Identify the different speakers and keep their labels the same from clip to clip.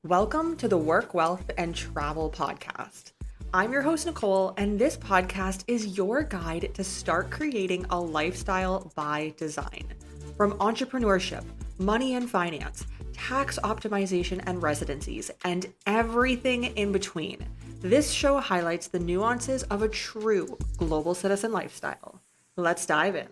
Speaker 1: Welcome to the Work, Wealth, and Travel podcast. I'm your host, Nicole, and this podcast is your guide to start creating a lifestyle by design. From entrepreneurship, money and finance, tax optimization and residencies, and everything in between, this show highlights the nuances of a true global citizen lifestyle. Let's dive in.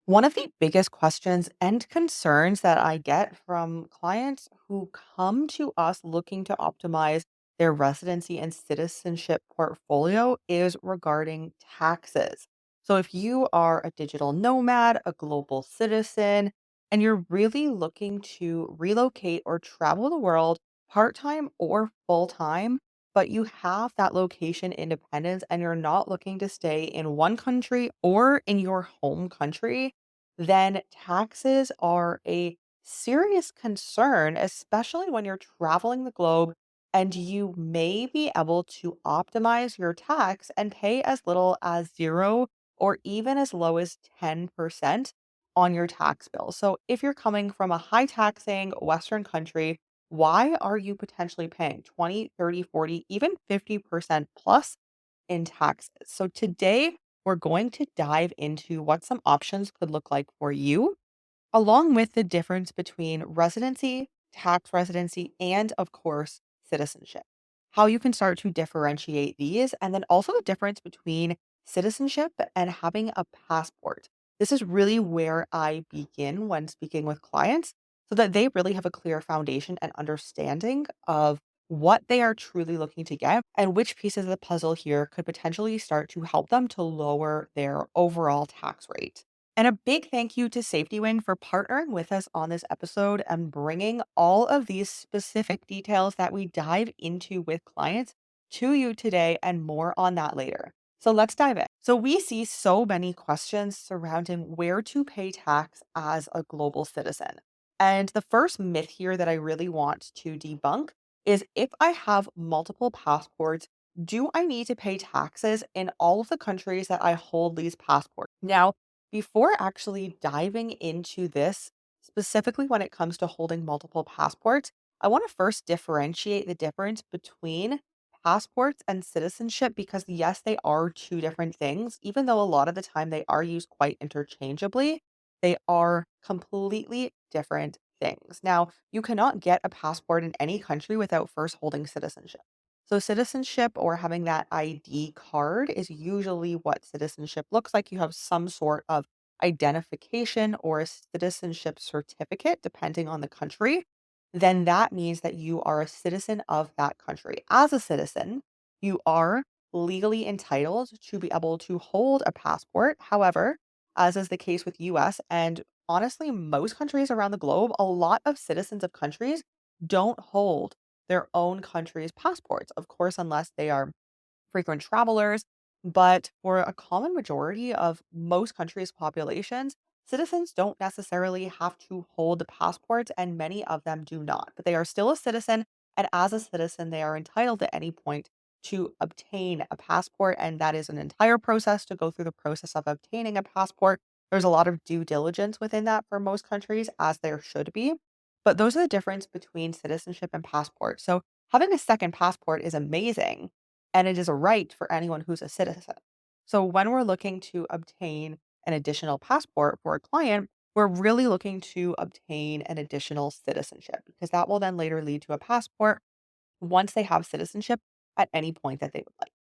Speaker 1: One of the biggest questions and concerns that I get from clients who come to us looking to optimize their residency and citizenship portfolio is regarding taxes. So, if you are a digital nomad, a global citizen, and you're really looking to relocate or travel the world part time or full time, but you have that location independence and you're not looking to stay in one country or in your home country, then taxes are a serious concern, especially when you're traveling the globe and you may be able to optimize your tax and pay as little as zero or even as low as 10% on your tax bill. So, if you're coming from a high taxing Western country, why are you potentially paying 20, 30, 40, even 50% plus in taxes? So, today we're going to dive into what some options could look like for you, along with the difference between residency, tax residency, and of course, citizenship. How you can start to differentiate these, and then also the difference between citizenship and having a passport. This is really where I begin when speaking with clients so that they really have a clear foundation and understanding of what they are truly looking to get and which pieces of the puzzle here could potentially start to help them to lower their overall tax rate. And a big thank you to Safety Wing for partnering with us on this episode and bringing all of these specific details that we dive into with clients to you today, and more on that later. So let's dive in. So, we see so many questions surrounding where to pay tax as a global citizen. And the first myth here that I really want to debunk is, if I have multiple passports, do I need to pay taxes in all of the countries that I hold these passports? Now, before actually diving into this, specifically when it comes to holding multiple passports, I want to first differentiate the difference between passports and citizenship because, yes, they are two different things. Even though a lot of the time they are used quite interchangeably, they are completely different things. Now, you cannot get a passport in any country without first holding citizenship. So, citizenship or having that ID card is usually what citizenship looks like. You have some sort of identification or a citizenship certificate, depending on the country. Then that means that you are a citizen of that country. As a citizen, you are legally entitled to be able to hold a passport. However, as is the case with US and honestly most countries around the globe, a lot of citizens of countries don't hold their own country's passports, of course, unless they are frequent travelers. But for a common majority of most countries' populations, citizens don't necessarily have to hold the passports, and many of them do not. But they are still a citizen, and as a citizen, they are entitled at any point to obtain a passport. And that is an entire process to go through the process of obtaining a passport. There's a lot of due diligence within that for most countries, as there should be. But those are the difference between citizenship and passport. So having a second passport is amazing, and it is a right for anyone who's a citizen. So when we're looking to obtain an additional passport for a client, we're really looking to obtain an additional citizenship because that will then later lead to a passport once they have citizenship at any point that they would like.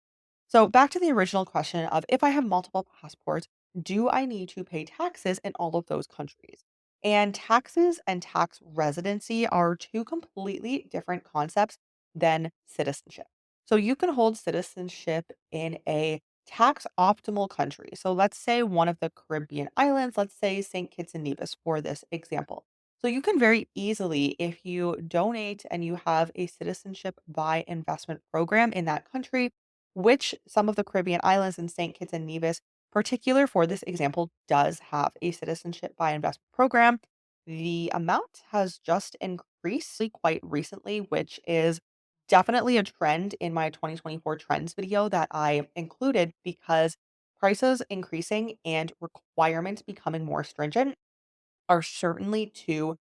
Speaker 1: So back to the original question of, if I have multiple passports, do I need to pay taxes in all of those countries? And taxes and tax residency are two completely different concepts than citizenship. So you can hold citizenship in a tax optimal country. So let's say one of the Caribbean islands, let's say St. Kitts and Nevis for this example. So you can very easily, if you donate and you have a citizenship by investment program in that country, which some of the Caribbean islands and St. Kitts and Nevis, particular for this example, does have a citizenship by investment program. The amount has just increased quite recently, which is definitely a trend in my 2024 trends video that I included, because prices increasing and requirements becoming more stringent are certainly two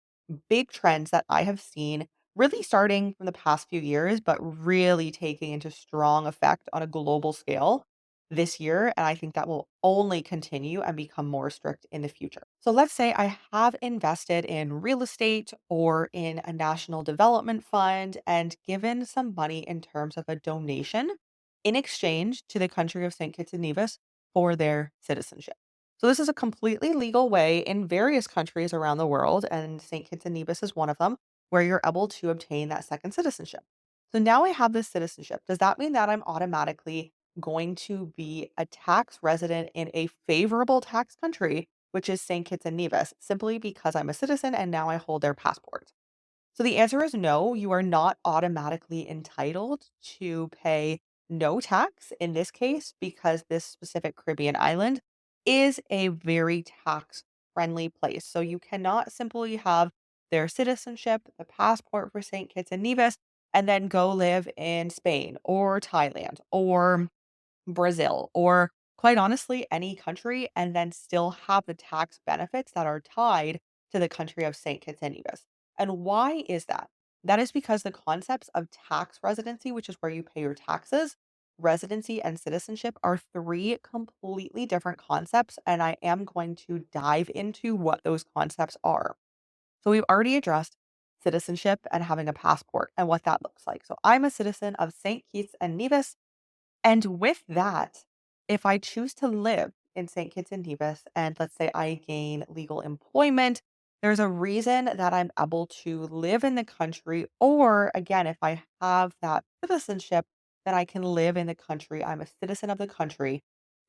Speaker 1: big trends that I have seen really starting from the past few years, but really taking into strong effect on a global scale this year. And I think that will only continue and become more strict in the future. So let's say I have invested in real estate or in a national development fund and given some money in terms of a donation in exchange to the country of St. Kitts and Nevis for their citizenship. So this is a completely legal way in various countries around the world, and St. Kitts and Nevis is one of them, where you're able to obtain that second citizenship. So now I have this citizenship. Does that mean that I'm automatically going to be a tax resident in a favorable tax country, which is St. Kitts and Nevis, simply because I'm a citizen and now I hold their passport? So the answer is no, you are not automatically entitled to pay no tax in this case because this specific Caribbean island is a very tax friendly place. So you cannot simply have their citizenship, the passport for St. Kitts and Nevis, and then go live in Spain or Thailand or Brazil, or quite honestly, any country, and then still have the tax benefits that are tied to the country of St. Kitts and Nevis. And why is that? That is because the concepts of tax residency, which is where you pay your taxes, residency, and citizenship are three completely different concepts. And I am going to dive into what those concepts are. So we've already addressed citizenship and having a passport and what that looks like. So I'm a citizen of St. Kitts and Nevis, and with that, if I choose to live in St. Kitts and Nevis, and let's say I gain legal employment, there's a reason that I'm able to live in the country. Or again, if I have that citizenship, then I can live in the country. I'm a citizen of the country.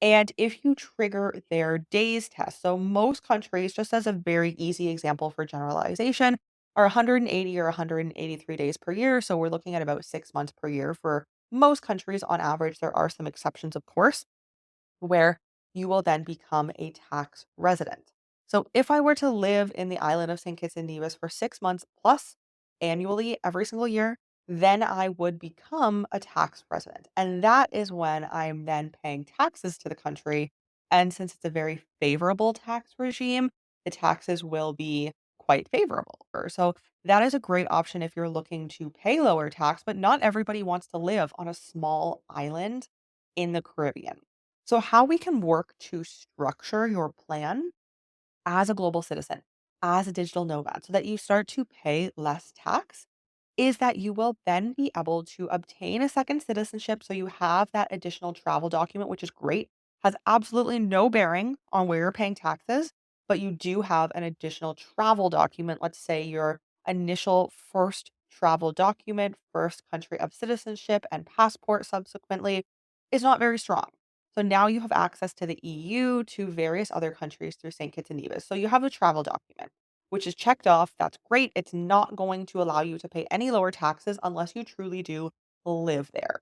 Speaker 1: And if you trigger their days test, so most countries, just as a very easy example for generalization, are 180 or 183 days per year. So we're looking at about 6 months per year for most countries on average. There are some exceptions, of course, where you will then become a tax resident. So if I were to live in the island of St. Kitts and Nevis for 6 months plus annually every single year, then I would become a tax resident. And that is when I'm then paying taxes to the country. And since it's a very favorable tax regime, the taxes will be quite favorable. So that is a great option if you're looking to pay lower tax, but not everybody wants to live on a small island in the Caribbean. So, how we can work to structure your plan as a global citizen, as a digital nomad, so that you start to pay less tax is that you will then be able to obtain a second citizenship. So, you have that additional travel document, which is great, has absolutely no bearing on where you're paying taxes, but you do have an additional travel document. Let's say your initial first travel document, first country of citizenship, and passport subsequently is not very strong. So now you have access to the EU, to various other countries through St. Kitts and Nevis. So you have a travel document, which is checked off. That's great. It's not going to allow you to pay any lower taxes unless you truly do live there.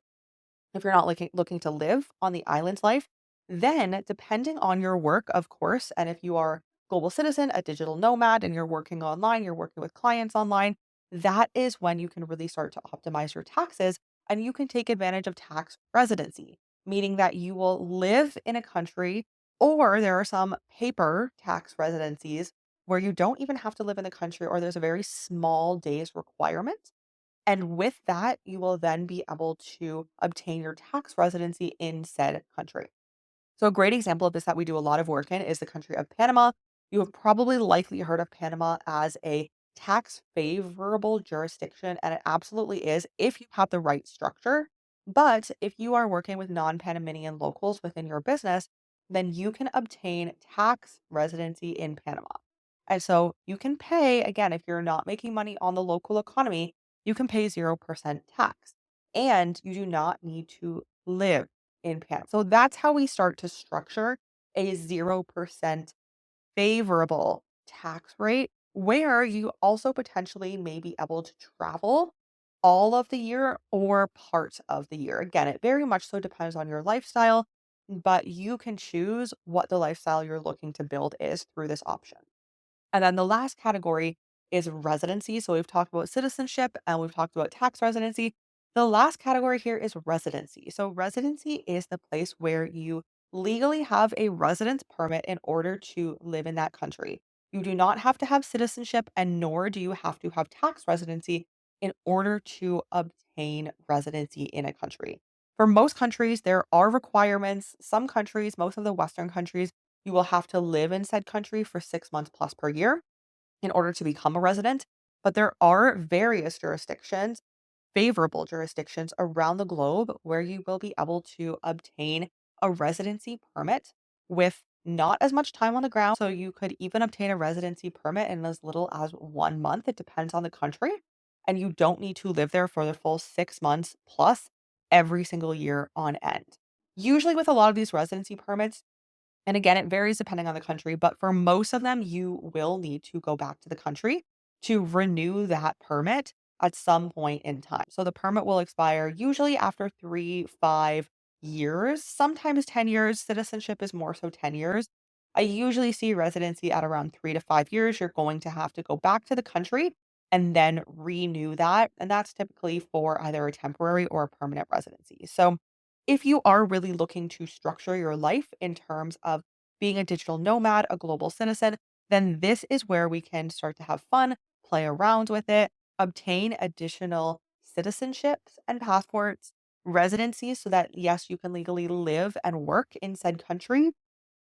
Speaker 1: If you're not looking to live on the island's life, then depending on your work, of course, and if you are global citizen, a digital nomad, and you're working online, you're working with clients online, that is when you can really start to optimize your taxes and you can take advantage of tax residency, meaning that you will live in a country, or there are some paper tax residencies where you don't even have to live in the country, or there's a very small days requirement, and with that, you will then be able to obtain your tax residency in said country. So, a great example of this that we do a lot of work in is the country of Panama. You have probably likely heard of Panama as a tax favorable jurisdiction, and it absolutely is if you have the right structure. But if you are working with non Panamanian locals within your business, then you can obtain tax residency in Panama. And so you can pay, again, if you're not making money on the local economy, you can pay 0% tax. And you do not need to live in Pan. So that's how we start to structure a 0% favorable tax rate where you also potentially may be able to travel all of the year or part of the year. Again, it very much so depends on your lifestyle, but you can choose what the lifestyle you're looking to build is through this option. And then the last category is residency. So we've talked about citizenship and we've talked about tax residency. The last category here is residency. So residency is the place where you legally have a residence permit in order to live in that country. You do not have to have citizenship and nor do you have to have tax residency. in order to obtain residency in a country. For most countries, there are requirements. Some countries, most of the Western countries, you will have to live in said country for 6 months plus per year in order to become a resident. But there are various jurisdictions, favorable jurisdictions around the globe where you will be able to obtain a residency permit with not as much time on the ground. So you could even obtain a residency permit in as little as 1 month. It depends on the country. And you don't need to live there for the full 6 months plus every single year on end. Usually, with a lot of these residency permits, and again, it varies depending on the country, but for most of them, you will need to go back to the country to renew that permit at some point in time. So the permit will expire usually after 3, 5 years, sometimes 10 years. Citizenship is more so 10 years. I usually see residency at around 3 to 5 years. You're going to have to go back to the country and then renew that. And that's typically for either a temporary or a permanent residency. So if you are really looking to structure your life in terms of being a digital nomad, a global citizen, then this is where we can start to have fun, play around with it, obtain additional citizenships and passports, residencies, so that yes, you can legally live and work in said country.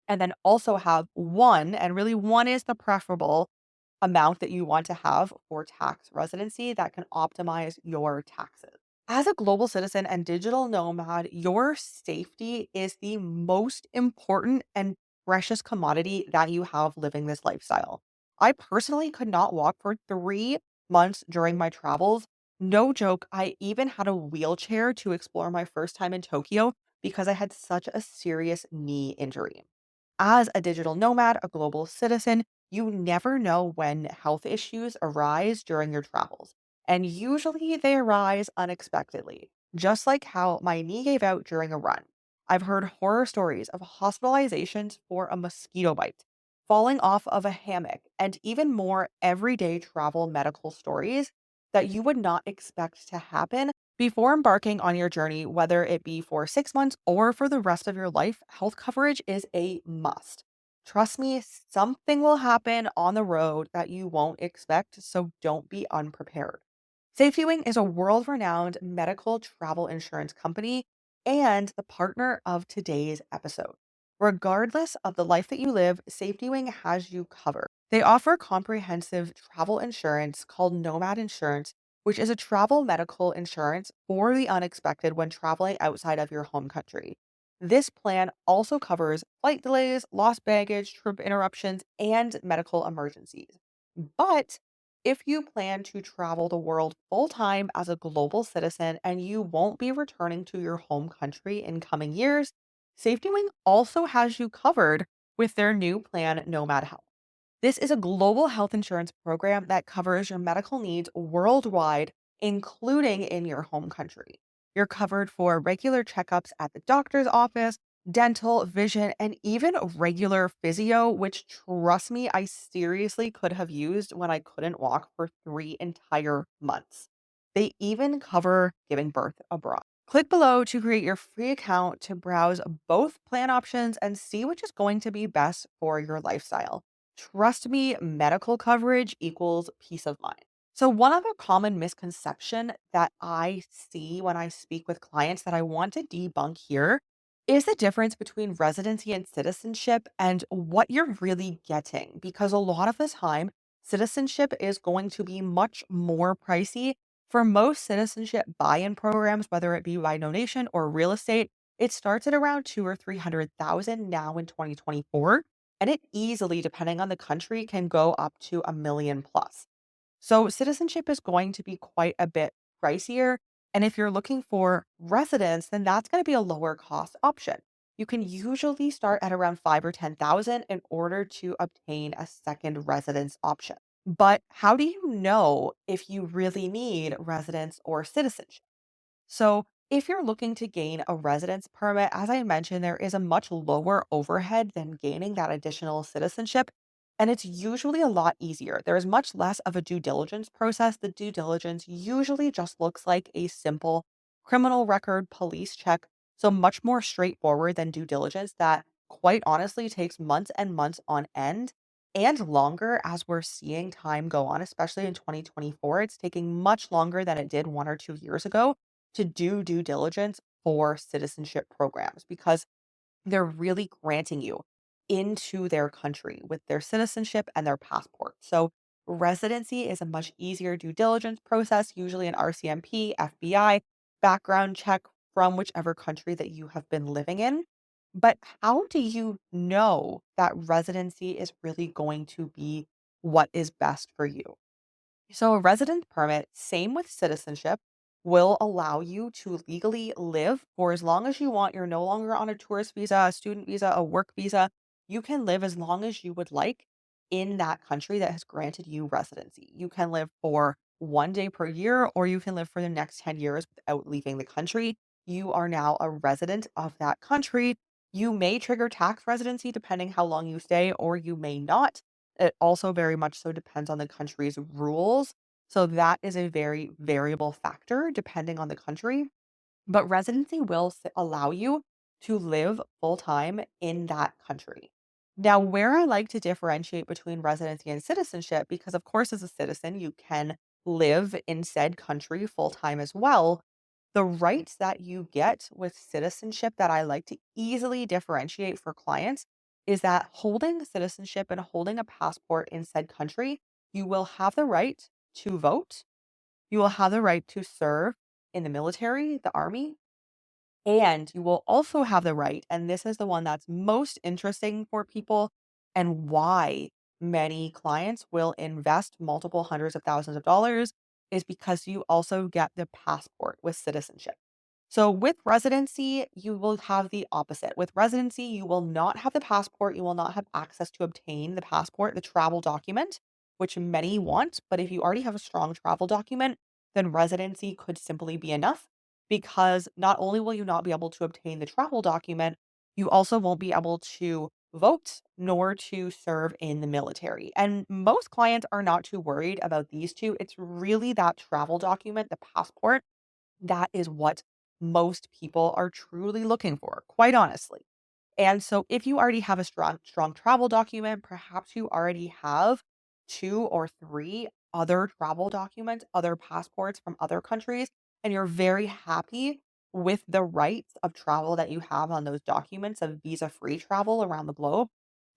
Speaker 1: And then also have one, and really one is the preferable amount that you want to have for tax residency that can optimize your taxes. As a global citizen and digital nomad, your safety is the most important and precious commodity that you have living this lifestyle. I personally could not walk for 3 months during my travels. No joke. I even had a wheelchair to explore my first time in Tokyo because I had such a serious knee injury. As a digital nomad, a global citizen, you never know when health issues arise during your travels. And usually they arise unexpectedly, just like how my knee gave out during a run. I've heard horror stories of hospitalizations for a mosquito bite, falling off of a hammock, and even more everyday travel medical stories that you would not expect to happen before embarking on your journey, whether it be for 6 months or for the rest of your life. Health coverage is a must. Trust me, something will happen on the road that you won't expect, so don't be unprepared. SafetyWing is a world renowned medical travel insurance company and the partner of today's episode. Regardless of the life that you live, SafetyWing has you covered. They offer comprehensive travel insurance called Nomad Insurance, which is a travel medical insurance for the unexpected when traveling outside of your home country. This plan also covers flight delays, lost baggage, trip interruptions, and medical emergencies. But if you plan to travel the world full time as a global citizen and you won't be returning to your home country in coming years, SafetyWing also has you covered with their new plan, Nomad Health. This is a global health insurance program that covers your medical needs worldwide, including in your home country. You're covered for regular checkups at the doctor's office, dental, vision, and even regular physio, which trust me, I seriously could have used when I couldn't walk for 3 entire months. They even cover giving birth abroad. Click below to create your free account to browse both plan options and see which is going to be best for your lifestyle. Trust me, medical coverage equals peace of mind. So, one other common misconception that I see when I speak with clients that I want to debunk here is the difference between residency and citizenship and what you're really getting. Because a lot of the time, citizenship is going to be much more pricey. For most citizenship buy-in programs, whether it be by donation or real estate, it starts at around 2 or 300,000 now in 2024, and it easily, depending on the country, can go up to a million plus. So citizenship is going to be quite a bit pricier. And if you're looking for residence, then that's going to be a lower cost option. You can usually start at around 5 or 10,000 in order to obtain a second residence option. But how do you know if you really need residence or citizenship? So, if you're looking to gain a residence permit, as I mentioned, there is a much lower overhead than gaining that additional citizenship. And it's usually a lot easier. There is much less of a due diligence process. The due diligence usually just looks like a simple criminal record police check. So, much more straightforward than due diligence that, quite honestly, takes months and months on end. and longer as we're seeing time go on, especially in 2024. It's taking much longer than it did 1 or 2 years ago to do due diligence for citizenship programs because they're really granting you into their country with their citizenship and their passport. So, residency is a much easier due diligence process, usually an RCMP, FBI, background check from whichever country that you have been living in. But how do you know that residency is really going to be what is best for you? So, a residence permit, same with citizenship, will allow you to legally live for as long as you want. You're no longer on a tourist visa, a student visa, a work visa. You can live as long as you would like in that country that has granted you residency. You can live for 1 day per year, or you can live for the next 10 years without leaving the country. You are now a resident of that country. You may trigger tax residency depending how long you stay, or you may not. It also very much so depends on the country's rules. So that is a very variable factor depending on the country. But residency will allow you to live full time in that country. Now, where I like to differentiate between residency and citizenship, because of course, as a citizen, you can live in said country full time as well. The rights that you get with citizenship that I like to easily differentiate for clients is that holding citizenship and holding a passport in said country, you will have the right to vote. You will have the right to serve in the military, the army, and you will also have the right, and this is the one that's most interesting for people and why many clients will invest multiple hundreds of thousands of dollars is because you also get the passport with citizenship. So with residency, you will have the opposite. With residency, you will not have the passport. You will not have access to obtain the passport, the travel document, which many want. But if you already have a strong travel document, then residency could simply be enough because not only will you not be able to obtain the travel document, you also won't be able to vote nor to serve in the military. And most clients are not too worried about these two. It's really that travel document, the passport, that is what most people are truly looking for, quite honestly. And so if you already have a strong travel document, perhaps you already have 2 or 3 other travel documents, other passports from other countries, and you're very happy with the rights of travel that you have on those documents of visa-free travel around the globe,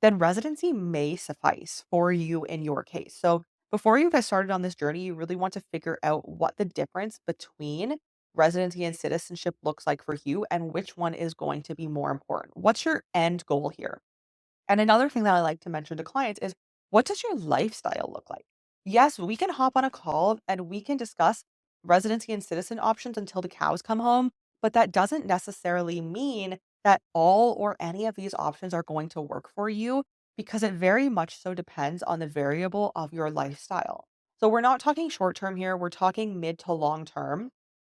Speaker 1: then residency may suffice for you in your case. So before you get started on this journey, you really want to figure out what the difference between residency and citizenship looks like for you and which one is going to be more important. What's your end goal here? And another thing that I like to mention to clients is what does your lifestyle look like? Yes, we can hop on a call and we can discuss residency and citizen options until the cows come home, but that doesn't necessarily mean that all or any of these options are going to work for you because it very much so depends on the variable of your lifestyle. So we're not talking short term here, we're talking mid to long term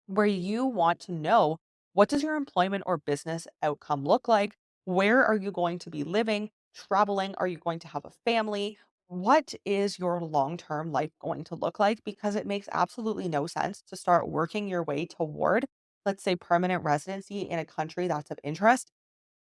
Speaker 1: where you want to know what does your employment or business outcome look like? Where are you going to be living, traveling? Are you going to have a family? What is your long-term life going to look like? Because it makes absolutely no sense to start working your way toward, let's say, permanent residency in a country that's of interest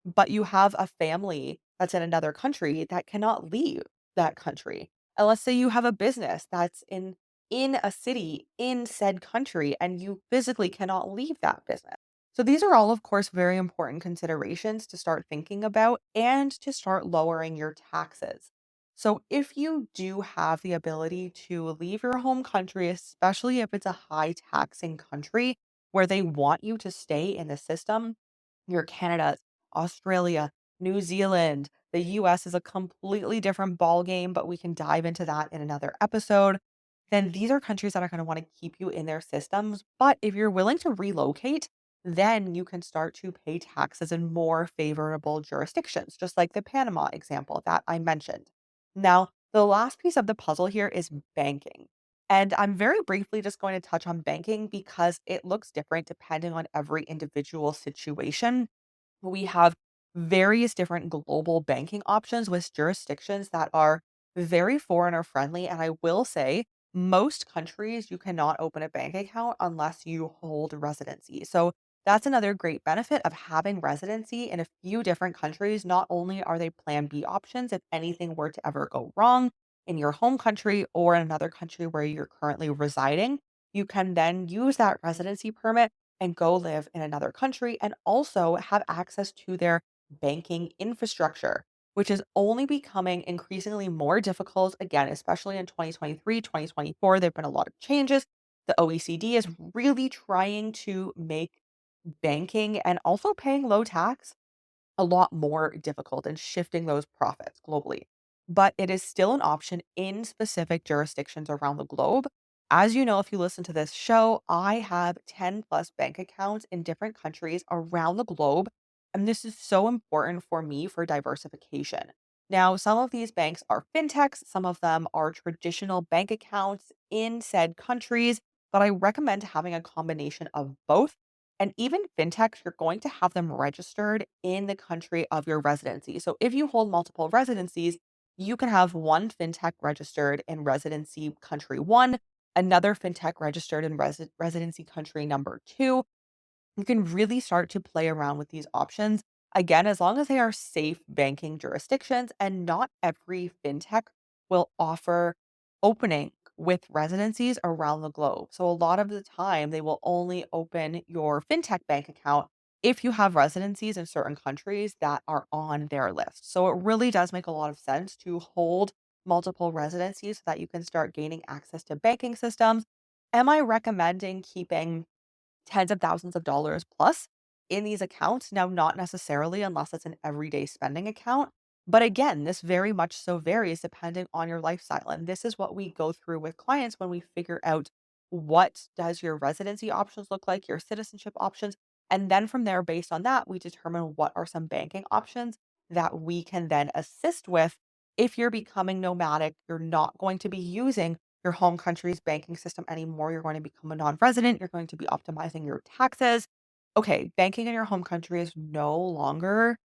Speaker 1: but you have a family that's in another country that cannot leave that country. And let's say you have a business that's in a city in said country and you physically cannot leave that business. So these are all of course very important considerations to start thinking about and to start lowering your taxes. So if you do have the ability to leave your home country, especially if it's a high taxing country where they want you to stay in the system, your Canada, Australia, New Zealand, the US is a completely different ball game, but we can dive into that in another episode. Then these are countries that are going to want to keep you in their systems. But if you're willing to relocate, then you can start to pay taxes in more favorable jurisdictions, just like the Panama example that I mentioned. Now, the last piece of the puzzle here is banking. And I'm very briefly just going to touch on banking because it looks different depending on every individual situation. We have various different global banking options with jurisdictions that are very foreigner friendly. And I will say, most countries you cannot open a bank account unless you hold residency. So That's another great benefit of having residency in a few different countries. Not only are they plan B options if anything were to ever go wrong in your home country or in another country where you're currently residing, you can then use that residency permit and go live in another country and also have access to their banking infrastructure, which is only becoming increasingly more difficult again, especially in 2023, 2024. There've been a lot of changes. The OECD is really trying to make banking and also paying low tax a lot more difficult and shifting those profits globally. But it is still an option in specific jurisdictions around the globe. As you know, if you listen to this show, I have 10 plus bank accounts in different countries around the globe. And this is so important for me for diversification. Now, some of these banks are fintechs, some of them are traditional bank accounts in said countries, but I recommend having a combination of both. And even fintechs, you're going to have them registered in the country of your residency. So if you hold multiple residencies, you can have one fintech registered in residency country one, another fintech registered in residency country number two. You can really start to play around with these options. Again, as long as they are safe banking jurisdictions, and not every fintech will offer opening with residencies around the globe. So, a lot of the time, they will only open your fintech bank account if you have residencies in certain countries that are on their list. So, it really does make a lot of sense to hold multiple residencies so that you can start gaining access to banking systems. Am I recommending keeping tens of thousands of dollars plus in these accounts? Now, not necessarily unless it's an everyday spending account. But again, this very much so varies depending on your lifestyle. And this is what we go through with clients when we figure out what does your residency options look like, your citizenship options. And then from there, based on that, we determine what are some banking options that we can then assist with. If you're becoming nomadic, you're not going to be using your home country's banking system anymore. You're going to become a non resident. You're going to be optimizing your taxes. Okay, banking in your home country is no longer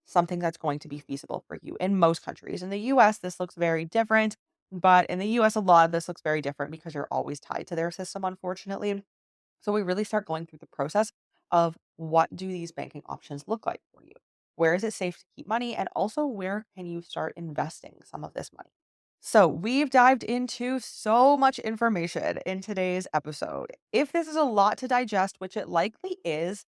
Speaker 1: something that's going to be feasible for you in most countries. In the US, this looks very different. But in the US, a lot of this looks very different because you're always tied to their system, unfortunately. So we really start going through the process of what do these banking options look like for you? Where is it safe to keep money? And also, where can you start investing some of this money? So, we've dived into so much information in today's episode. If this is a lot to digest, which it likely is,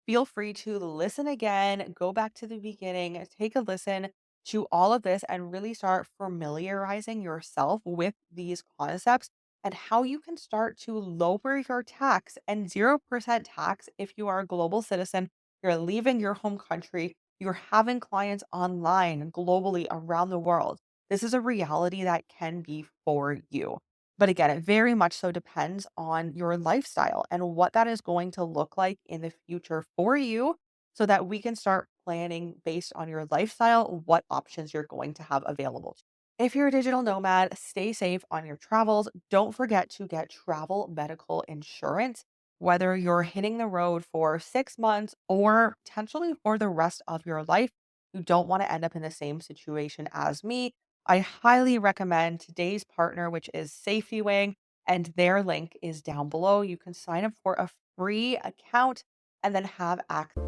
Speaker 1: feel free to listen again, go back to the beginning, take a listen to all of this, and really start familiarizing yourself with these concepts and how you can start to lower your tax and 0% tax if you are a global citizen. You're leaving your home country, you're having clients online globally around the world. This is a reality that can be for you. But again, it very much so depends on your lifestyle and what that is going to look like in the future for you so that we can start planning based on your lifestyle what options you're going to have available. If you're a digital nomad, stay safe on your travels. Don't forget to get travel medical insurance, whether you're hitting the road for 6 months or potentially for the rest of your life. You don't want to end up in the same situation as me. I highly recommend today's partner, which is Safety Wing, and their link is down below. You can sign up for a free account and then have access.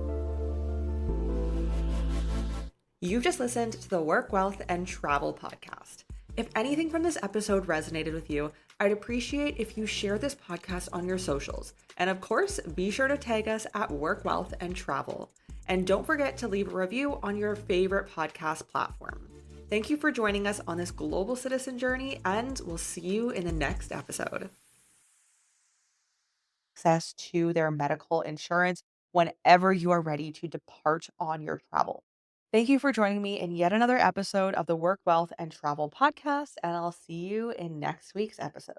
Speaker 1: You've just listened to the Work, Wealth, and Travel podcast. If anything from this episode resonated with you, I'd appreciate if you share this podcast on your socials. And of course, be sure to tag us at Work, Wealth, and Travel. And don't forget to leave a review on your favorite podcast platform. Thank you for joining us on this global citizen journey, and we'll see you in the next episode. Access to their medical insurance whenever you are ready to depart on your travel. Thank you for joining me in yet another episode of the Work, Wealth, and Travel podcast, and I'll see you in next week's episode.